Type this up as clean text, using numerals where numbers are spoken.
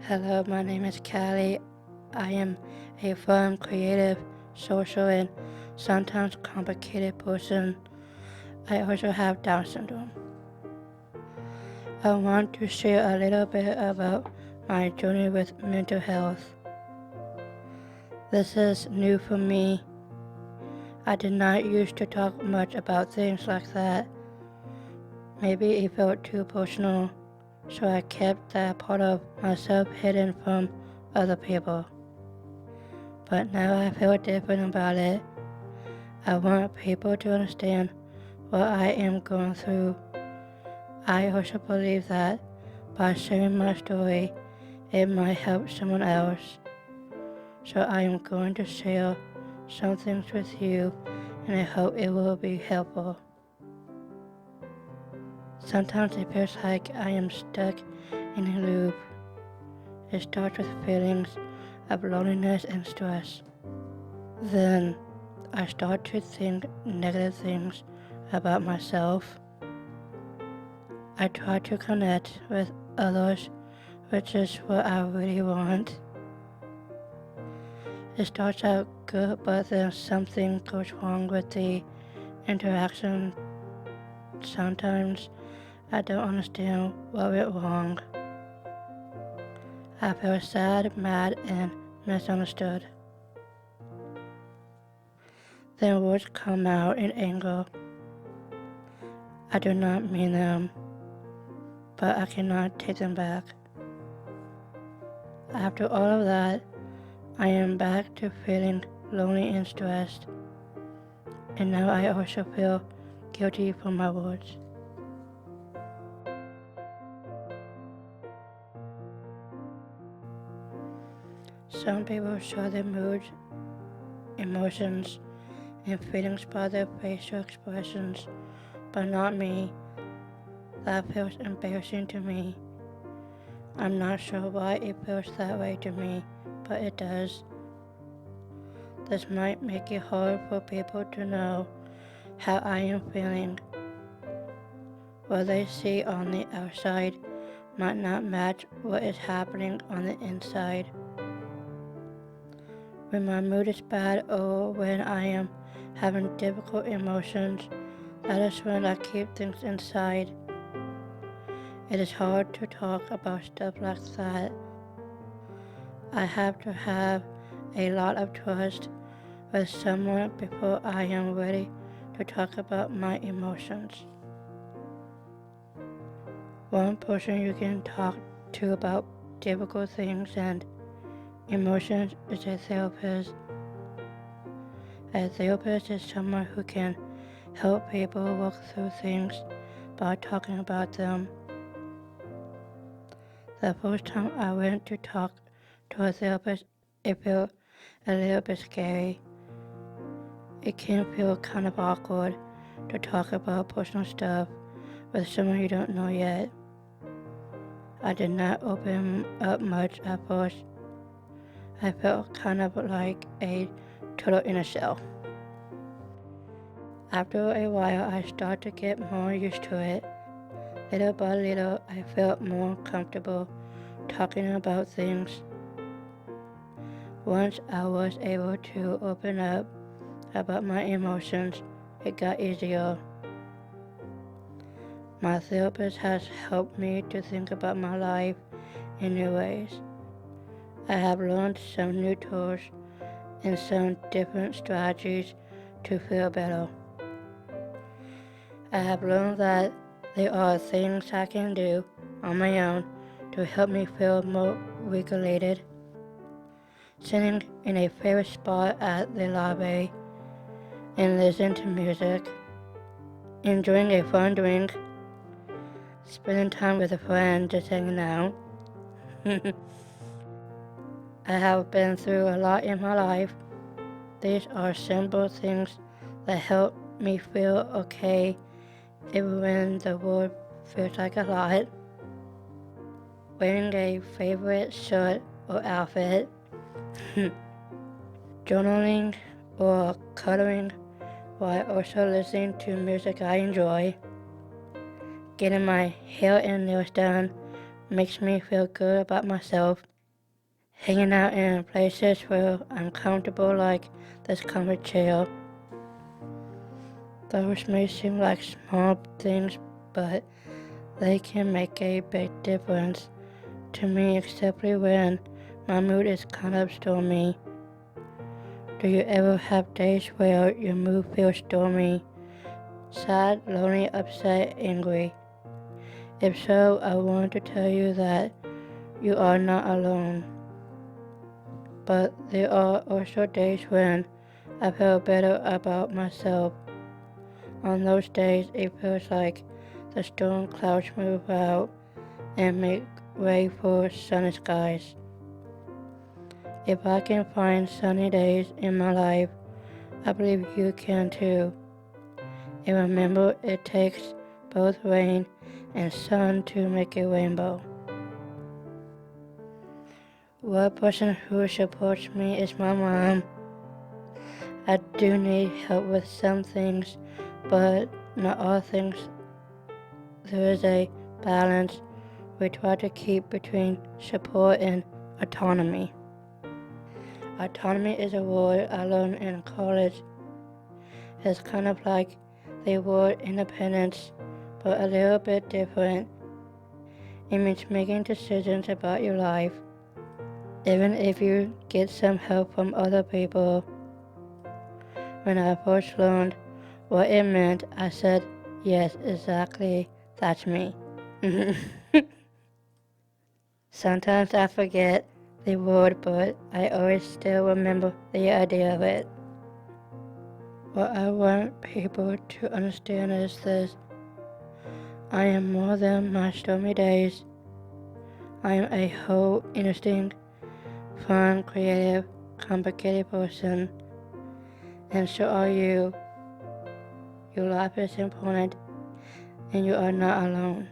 Hello, my name is Callie. I am a fun, creative, social, and sometimes complicated person. I also have Down syndrome. I want to share a little bit about my journey with mental health. This is new for me. I did not used to talk much about things like that. Maybe it felt too personal, so I kept that part of myself hidden from other people. But now I feel different about it. I want people to understand what I am going through. I also believe that by sharing my story, it might help someone else. So I am going to share some things with you, and I hope it will be helpful. Sometimes it feels like I am stuck in a loop. It starts with feelings of loneliness and stress. Then I start to think negative things about myself. I try to connect with others, which is what I really want. It starts out good, but then something goes wrong with the interaction. Sometimes I don't understand what went wrong. I feel sad, mad, and misunderstood. Then words come out in anger. I do not mean them, but I cannot take them back. After all of that, I am back to feeling lonely and stressed, and now I also feel guilty for my words. Some people show their moods, emotions, and feelings by their facial expressions, but not me. That feels embarrassing to me. I'm not sure why it feels that way to me, but it does. This might make it hard for people to know how I am feeling. What they see on the outside might not match what is happening on the inside. When my mood is bad or when I am having difficult emotions, that is when I keep things inside. It is hard to talk about stuff like that. I have to have a lot of trust with someone before I am ready to talk about my emotions. One person you can talk to about difficult things and emotions is a therapist. A therapist is someone who can help people work through things by talking about them. The first time I went to talk to a therapist, it felt a little bit scary. It can feel kind of awkward to talk about personal stuff with someone you don't know yet. I did not open up much at first. I felt kind of like a turtle in a shell. After a while, I started to get more used to it. Little by little, I felt more comfortable talking about things. Once I was able to open up about my emotions, it got easier. My therapist has helped me to think about my life in new ways. I have learned some new tools and some different strategies to feel better. I have learned that there are things I can do on my own to help me feel more regulated. Sitting in a favorite spot at the library and listening to music, enjoying a fun drink, spending time with a friend just hanging out. I have been through a lot in my life. These are simple things that help me feel okay even when the world feels like a lot. Wearing a favorite shirt or outfit, journaling or coloring while also listening to music I enjoy. Getting my hair and nails done makes me feel good about myself hanging out in places where I'm comfortable, like this comfort chair. Those may seem like small things, but they can make a big difference to me, especially when my mood is kind of stormy. Do you ever have days where your mood feels stormy, sad, lonely, upset, angry? If so, I want to tell you that you are not alone. But there are also days when I feel better about myself. On those days, it feels like the storm clouds move out and make way for sunny skies. If I can find sunny days in my life, I believe you can too. And remember, it takes both rain and sun to make a rainbow. One person who supports me is my mom. I do need help with some things, but not all things. There is a balance we try to keep between support and autonomy. Autonomy is a word I learned in college. It's kind of like the word independence, but a little bit different. It means making decisions about your life, even if you get some help from other people. When I first learned what it meant, I said, yes, exactly, that's me. Sometimes I forget the word, but I always still remember the idea of it. What I want people to understand is this: I am more than my stormy days. I am a whole, interesting, fun, creative, complicated person, and so are you. Your life is important, and you are not alone.